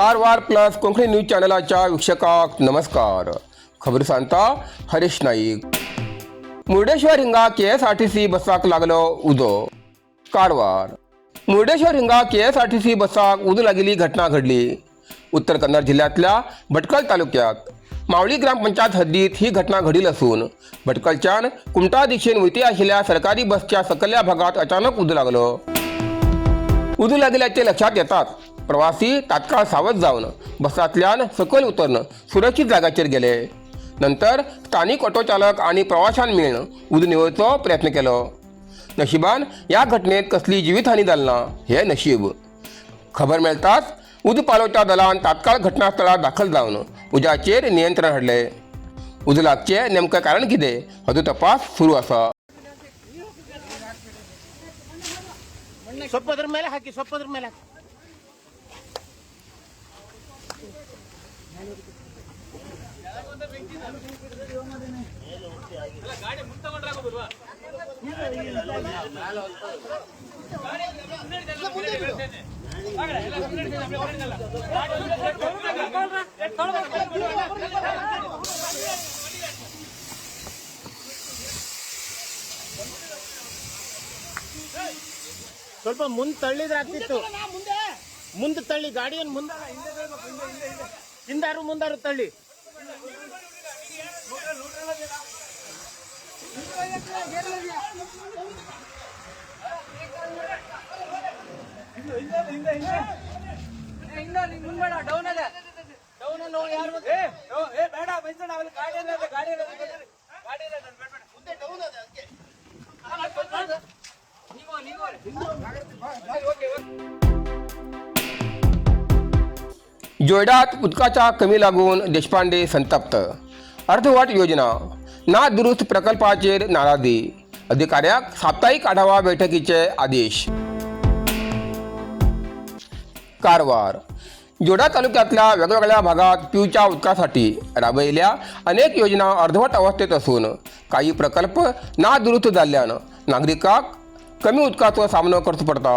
Karwar plus Konkani news चॅनलाच्या वीक्षकांक नमस्कार. खबर सांगता हरीश नाईक. मुर्डेश्वर हिंगा KSRTC बसाक लागलो उदो. कारवार. मुर्डेश्वर हिंगा KSRTC बसाक उदो लागिल्ली घटना घडली. उत्तर कन्नड जिल्ह्यातल्या भटकळ तालुक्यात मावळी ग्रामपंचायत हद्दीत ही घटना घडली असून भटकळच्यान कुमटा दिशेन वयती आशिल्ल्या सरकारी बसच्या सकयल्या भागात अचानक उदो लागलो. उदो लागिल्ल्याचे लक्षात येतात प्रवासी तात्काळ सावध जावन बसांतल्यान सकयल उतरन सुरक्षीत जाग्याचेर गेले. नंतर स्थानिक ऑटो चालक आणि प्रवाशांन मेळून उदो निवळचो प्रयत्न केलो. नशिबान या घटनेत कसली जिवीतहानी जाली ना हे नशीब. खबर मेळताच उदो पालोवच्या दलान तात्काळ घटनास्थळार दाखल जावन उज्याचेर नियंत्रण हाडले. उदो लागचे नेमकें कारण कितें हाचो तपास सुरू आसा. ಸೊಪ್ಪದ್ರ ಮೇಲೆ ಹಾಕಿ ಸೊಪ್ಪದ್ರ ಮೇಲೆ ಹಾಕಿ ಗಾಡಿ ಮುಂದೆ ತಗೊಂಡ್ರಾಗೋದಿಲ್ವಾ ಸ್ವಲ್ಪ ಮುಂದೆ ತಳ್ಳಿದ್ರೆ ಆಗ್ತಿತ್ತು. ಮುಂದೆ ತಳ್ಳಿ ಗಾಡಿಯನ್ನು ಹಿಂದಾರು ಮುಂದಾರು ತಳ್ಳಿ. जोयडात उदकाच्या कमी लागून देशपांडे संतप्त. अर्धवट योजना ना दुरुस्त प्रकल्पाचेर नाराजी. अधिकाऱ्याक साप्ताहिक आढावा बैठकीचे आदेश. कारवार. जोडा तालुक्यातल्या वेगवेगळ्या भागात पिवच्या उदकासाठी राबयिल्ल्या अनेक योजना अर्धवट अवस्थेत असून काही प्रकल्प ना दुरुस्त जाल्ल्यान नागरिकांक कमी उदकाचो सामनो करचो पडटा.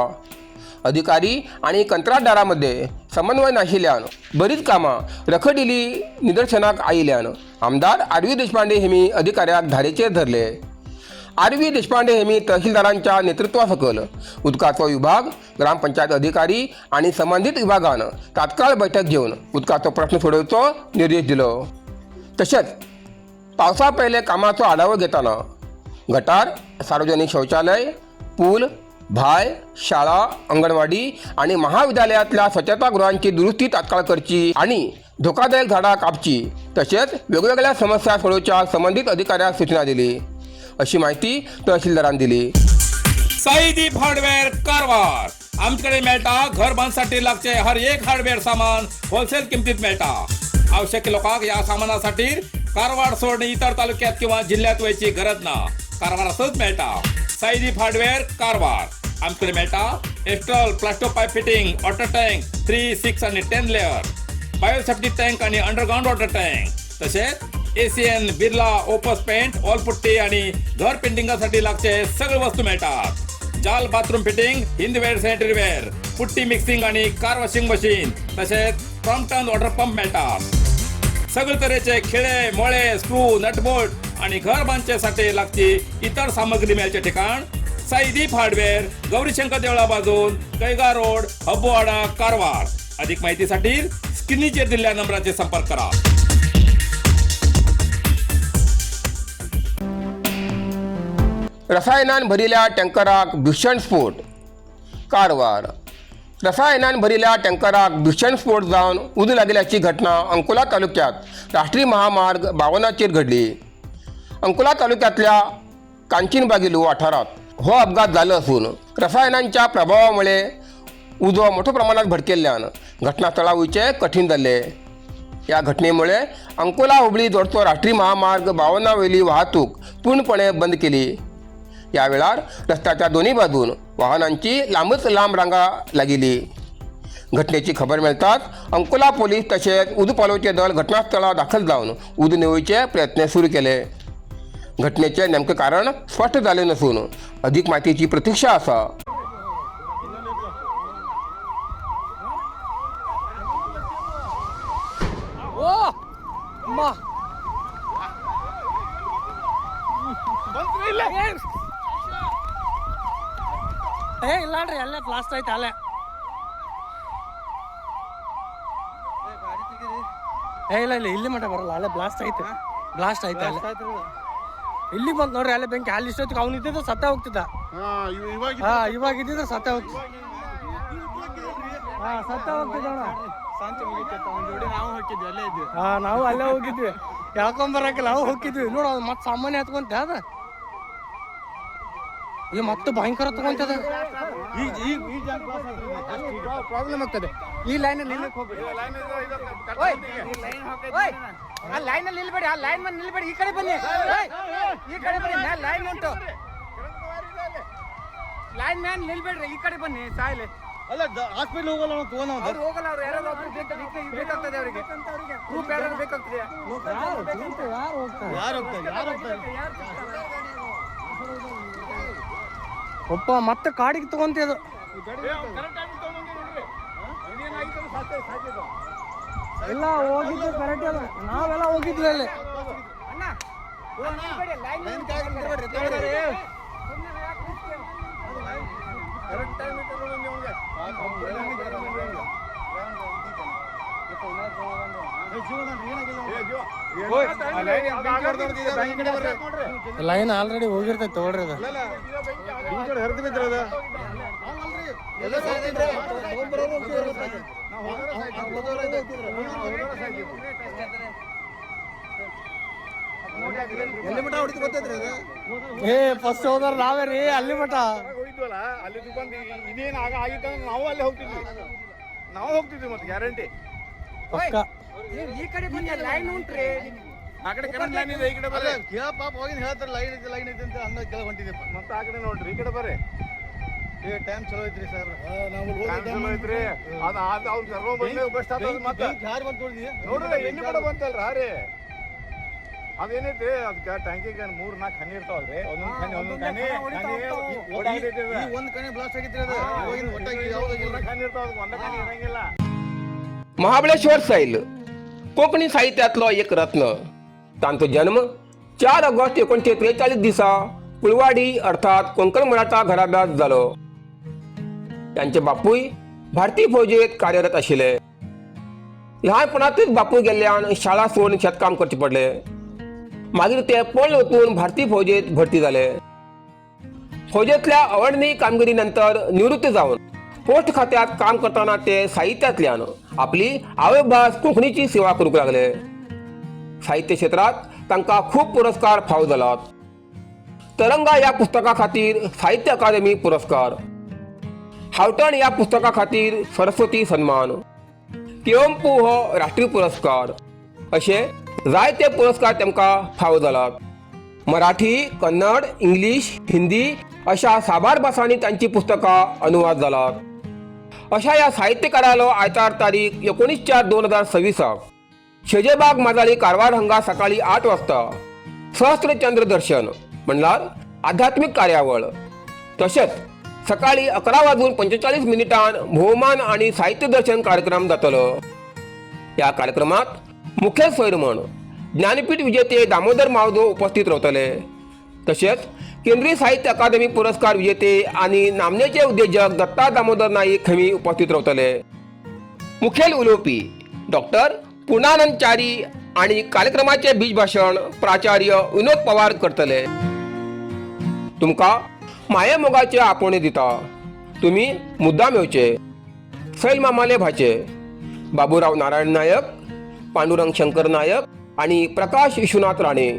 अधिकारी आणि कंत्राटदारांमध्ये समन्वय नाशिल्ल्यान बरीच कामां रखडिल्ली निदर्शनाक आयिल्ल्यान आमदार आर.व्ही. देशपांडे हेमी अधिकाऱ्याक धारेचेर धरले. आर.व्ही. देशपांडे हेमी तहसीलदारांच्या नेतृत्वा सकल उदकाचो विभाग, ग्रामपंचायत अधिकारी आणि संबंधित विभागान तात्काळ बैठक घेवन उदकाचो प्रश्न सोडोवचो निर्देश दिलो. तशेंच पावसा पयले कामाचो आढावो घेताना गटार, सार्वजनिक शौचालय, पूल, भाय, शाळा, अंगणवाडी आणि महाविद्यालयातल्या स्वच्छतागृहांची दुरुस्ती तात्काळ करची आणि धोकादायक झाडां कापची तसेच वेगवेगळ्या समस्या सोडोवच्या संबंधित अधिकाऱ्यांक सूचना दिली अशी माहिती तहसीलदारांनी दिली. साईदीप हार्डवेअर कारवार. आमच्याकडे मेळटा घर बांधसाठी लागचे हर एक हार्डवेअर सामान होलसेल किमतीत मेळटा. आवश्यक लोकांक या सामानासाठी कारवार सोडून इतर तालुक्यात किंवा जिल्ह्यात वयची गरज ना. कारवारातच मेळटा. साईदीप हार्डवेअर कारवार. आमच्याकडे मेळटा Astral Plasto pipe fitting, water tank 3, 6 आणि 10 लेअर, बायोसेफ्टी टँक आणि अंडरग्राउंड वॉटर टँक, तसेच Asian, Birla, Opus paint, all putty आणि घर पेंटिंगासाठी लागचे सगळे वस्तू मेळटात. जाल bathroom fitting, Hindware, sanitaryware, putty mixing आणि कार वॉशिंग मशीन तसेच प्रॉम्प्टन वॉटर पंप मेळटात. सगळे तरेचे खिळे, मोळे, स्क्रू, नटबोल्ट आणि घर बांधचेसाठी लागची इतर सामग्री मेळचे ठिकाण साईदीप हार्डवेअर, गौरीशंकर देवळा बाजून, कैगा रोड, हब्बुवाडा, कारवार. अधिक माहितीसाठी स्क्रीनचेर दिलेल्या नंबराचेर संपर्क करा. रसायनान भरिल्ल्या टँकराक भीषण स्फोट. कारवार. रसायनान भरिल्ल्या टँकराक भीषण स्फोट जावन उदो लागिल्ल्याची घटना अंकोला तालुक्यात राष्ट्रीय महामार्ग 52 घडली. अंकोला तालुक्यातल्या कांचनबागिलू वाठारात हो अपघात जालो असून रसायनांच्या प्रभावामुळे उजो मोठ्या प्रमाणात भडकेल्ल्यान घटनास्थळा वयचे कठीण जाल्ले. या घटनेमुळे अंकोला हुबळी जोडचो राष्ट्रीय महामार्ग 52 वयली वाहतूक पूर्णपणे बंद केली. या वेळार रस्त्याच्या दोन्ही बाजून वाहनांची लांबच लांब रांगा लागिली. घटनेची खबर मेळताच अंकोला पोलीस तसेच उदो पालोवचे दल घटनास्थळार दाखल जावन उदो निवळचे प्रयत्न सुरू केले. घटनेचे नेमके कारण स्पष्ट झाले नसून अधिक माहितीची प्रतीक्षा आसा. ಇಲ್ಲ ನೋಡ್ರಿ ಅಲ್ಲೇ ಬ್ಲಾಸ್ಟ್ ಐತೆ ಅಲ್ಲೇ. ಇಲ್ಲ ಇಲ್ಲಿ ಮಟ್ಟ ಬರಲ್ಲ, ಅಲ್ಲೇ ಬ್ಲಾಸ್ಟ್ ಐತೆ. ಬ್ಲಾಸ್ಟ್ ಐತೆ ಅಲ್ಲೇ. ಇಲ್ಲಿ ಬಂತು ನೋಡ್ರಿ ಅಲ್ಲೇ ಬೆಂಕಿ. ಅಲ್ಲಿ ಇಷ್ಟೊತ್ತಿಗೆ ಅವ್ನು ಇದ್ದಿದ್ದು ಸತ್ತ ಹೋಗ್ತಿದ್ದ. ಇವಾಗ ಇದ್ದಿದ್ದು ಸತ್ತ ಹೋಗ್ತಿದ್ದ. ಸತ್ತ ಹೋಗ್ತಿದ್ದ. ನಾವು ಅಲ್ಲೇ ಹೋಗಿದ್ವಿ, ಹೇಳ್ಕೊಂಬರಕ್ಕೆ ನಾವು ಹೋಗಿದ್ವಿ. ನೋಡ ಮತ್ತೆ ಸಾಮಾನ್ಯ ಹತ್ಕೊಂತ ಅದ ಈ ಮತ್ತೆ ಭಯಂಕರ ತಗೊಂತದ. ಪ್ರಾಬ್ಲಮ್ ಆಗ್ತದೆ. ಈ ಲೈನಲ್ಲಿ ನಿಲ್ಲಕ್ಕೆ ಹೋಗ್ಬೇಡಿ, ಆ ಲೈನಲ್ಲಿ ನಿಲ್ಬೇಡಿ, ಆ ಲೈನ್ ಮೇಲೆ ನಿಲ್ಬೇಡಿ. ಈ ಕಡೆ ಬನ್ನಿ, ಈ ಕಡೆ ಬನ್ನಿ. ಲೈನ್ ಉಂಟು, ಲೈನ್ ಮ್ಯಾನ್ ನಿಲ್ಬೇಡ್ರಿ. ಈ ಕಡೆ ಬನ್ನಿ. ಸಾಯ್ಲೆ ಅಲ್ಲ ಹಾಸ್ಪಿಟಲ್ ಹೋಗಲ್ಲ, ಅವ್ರು ಹೋಗಲ್ಲ. ಅವ್ರು ಯಾರು ಬೇಕಾಗ್ತದೆ, ಅವರಿಗೆ ಗ್ರೂಪ್ ಯಾರು ಬೇಕಾಗ್ತದೆ. ಒಪ್ಪ ಮತ್ತೆ ಕಾಡಿಗೆ ತಗೊಂತದು. ಎಲ್ಲ ಹೋಗಿದ್ದು ಕರೆಕ್ಟ್ ಅದ. ನಾವೆಲ್ಲ ಹೋಗಿದ್ವಿ ಅಲ್ಲಿ. ಲೈನ್ ಆಲ್ರೆಡಿ ಹೋಗಿರ್ತೈತೆ ತಗೊಳ್ರಿ. ಅದು ಫಸ್ಟ್ ಹೋದ್ರ ನಾವೇ ರೀ ಅಲ್ಲಿ ಮಠ ಹೋಗಿದ್ವಲ್ಲ. ಅಲ್ಲಿ ಬಂದು ಇದೇನು ಆಗಿತ್ತು ಅಂದ್ರೆ ನಾವು ಅಲ್ಲೇ ಹೋಗ್ತಿದ್ವಿ ಮತ್ತೆ ಗ್ಯಾರಂಟಿ. ಈ ಕಡೆ ಬಂದ ಲೈನ್ ಉಂಟ್ರಿ, ಆ ಕಡೆ ಕರೆಂಟ್ ಲೈನ್ ಇದೆ, ಈ ಕಡೆ ಬರ್ರಿ. ಪಾಪ ಹೋಗಿ ಹೇಳ್ತಾರೆ ಲೈನ್ ಐತೆ ಅಂತ ಅನ್ನೋ ಕೆಲ ಹೊಂಟಿದೆ. ಮತ್ತೆ ಆ ಕಡೆ ನೋಡ್ರಿ, ಈ ಕಡೆ ಬರ್ರಿ. ಟೈಮ್ ಚಲೋ ಐತ್ರಿ ಸರ್, ಚಲೋ ಐತ್ರಿ. ಅವ್ರು ಕರ್ಕೊಂಡ್ ಬಂದಾಗ ಬೆಸ್ಟ್ ಆಗ್ತದೆ. ಮತ್ತೆ ನೋಡ್ರಿ ಎಣ್ಣೆ ಕಡೆ ಬಂತಲ್ರ ರೀ, ಅದೇನೈತಿ ಅದಕ್ಕೆ ಟ್ಯಾಂಕಿಗೆ 3-4 ಹನಿ ಇರ್ತಾವಲ್ರಿ. ಒಂದೊಂದ್ ಕಣಿ ಬ್ಲಾಸ್ಟ್ ಆಗಿತ್ರಿ. ಅದು ಹನಿ ಇರ್ತಾವ, ಒಂದ ಕಣಿ ಇರಂಗಿಲ್ಲ. महाबळेश्वर सैल कोकणी साहित्यातलो एक रत्न. तांचो जन्म 4 ऑगस्ट 1943 दिसा कुळवाडी अर्थात कोंकण मराठा घराब्यात जालो. त्यांचे बापूय भारतीय फौजेत कार्यरत आशिल्ले. ल्हानपणांतूच बापूय गेल्ल्यान शाळा सोडून शेतकाम करचे पडले. मागीर ते पळय वचून भारतीय फौजेत भरती जाले. फौजेतल्या अवर्णनीय कामगिरी नंतर निवृत्त जावन पोस्ट खात्यात काम करताना ते साहित्यातल्यान आपली आवयभास कोंकणीची सेवा करूंक लागले. साहित्य क्षेत्रात तांकां खूब पुरस्कार फावो जालात. तरंगा या पुस्तका खातीर साहित्य अकादमी पुरस्कार, हावटण या पुस्तका खातीर सरस्वती सन्मान, केओम्पू हो राष्ट्रीय पुरस्कार असे जायते पुरस्कार तांकां फावो जालात. मराठी, कन्नड, इंग्लिश, हिंदी अशा साबार भासांनी तांची पुस्तकां अनुवाद जालात. अशा या साहित्यकारालो आयतार तारीख 19/4/2026 शेजेबाग माजाळी कारवार हांगा सकाळी 8 वाजता सहस्त्रचंद्र दर्शन म्हणल्यार आध्यात्मिक कार्यावळ, तशेंच सकाळी 11:45 भोवमान आणि साहित्य दर्शन कार्यक्रम जातलो. या कार्यक्रमात मुखेल सोयर म्हण ज्ञानपीठ विजेते दामोदर मावजो उपस्थित रावतले. तशेंच केंद्रीय साहित्य अकादमी पुरस्कार विजेते आणि नामनेचे उद्योजक दत्ता दामोदर नाईक हेमी उपस्थित रावतले. मुखेल उलोवपी डॉक्टर पूर्णानंद च्यारी आणि कार्यक्रमाचे बीज भाषण प्राचार्य विनोद पवार करतले. तुमका माये मोगाचे आपोवणे दिता. तुम्ही मुद्दाम येवचे. सैल मामाले भाचे बाबूराव नारायण नायक, पांडुरंग शंकर नायक आणि प्रकाश विश्वनाथ राणे.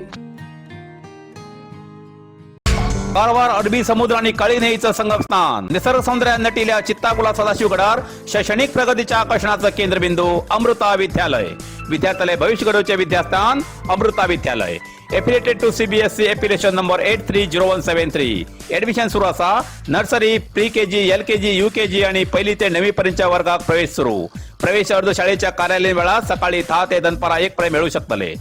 कारवार अरबी समुद्र आणि काळी नदीचं संगम स्नान, निसर्ग सौंदर्यात नटिल्या चित्ताकुला सदाशिवगडार शैक्षणिक प्रगतीच्या आकर्षणाचं केंद्रबिंदू अमृता विद्यालय. विद्यार्थ्यालय भविष्य घडवचे विद्यास्थान Amrita Vidyalaya. Affiliated to CBSE application number 830173. Admission सुरू असा. Nursery, pre KG, LKG, UKG आणि 1ली ते 9वी पर्यंतच्या वर्गात प्रवेश सुरू. प्रवेश अर्ज शाळेच्या कार्यालयीन वेळा सकाळी 10 ते दनपारा 1 पर्यंत मिळू शकतले.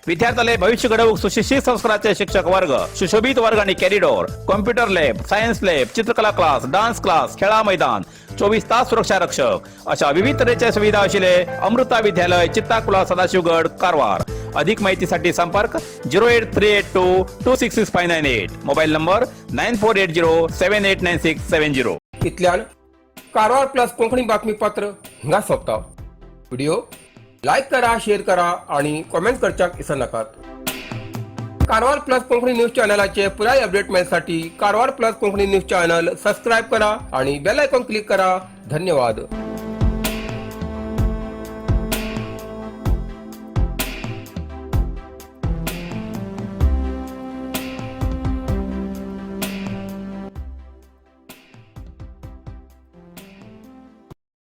विद्यार्थ्यालय भविष्य घडवूक सुशिक्षित संस्काराचे शिक्षक वर्ग, सुशोभित वर्ग आणि corridor, computer lab, science lab, चित्रकला क्लास, डान्स क्लास, खेळा मैदान, 24 तास सुरक्षा रक्षक अशा विविध तऱ्हेच्या सुविधा असलेले अमृता विद्यालय, चित्ताकुला, सदाशिवगड, कारवार. अधिक माहितीसाठी संपर्क 08382266598. Mobile number 9480789670. इतल्यान कारवार प्लस कोंकणी बातमीपत्र हिंगा सोंपता. व्हिडिओ लाईक करा, शेअर करा आणि कॉमेंट करच्याक विसरू नकात. कारवार प्लस कोंकणी न्यूज चॅनलाचे पुराय अपडेट मिळण्यासाठी Karwar plus Konkani news channel subscribe करा आणि बेल आयकॉन क्लिक करा. धन्यवाद.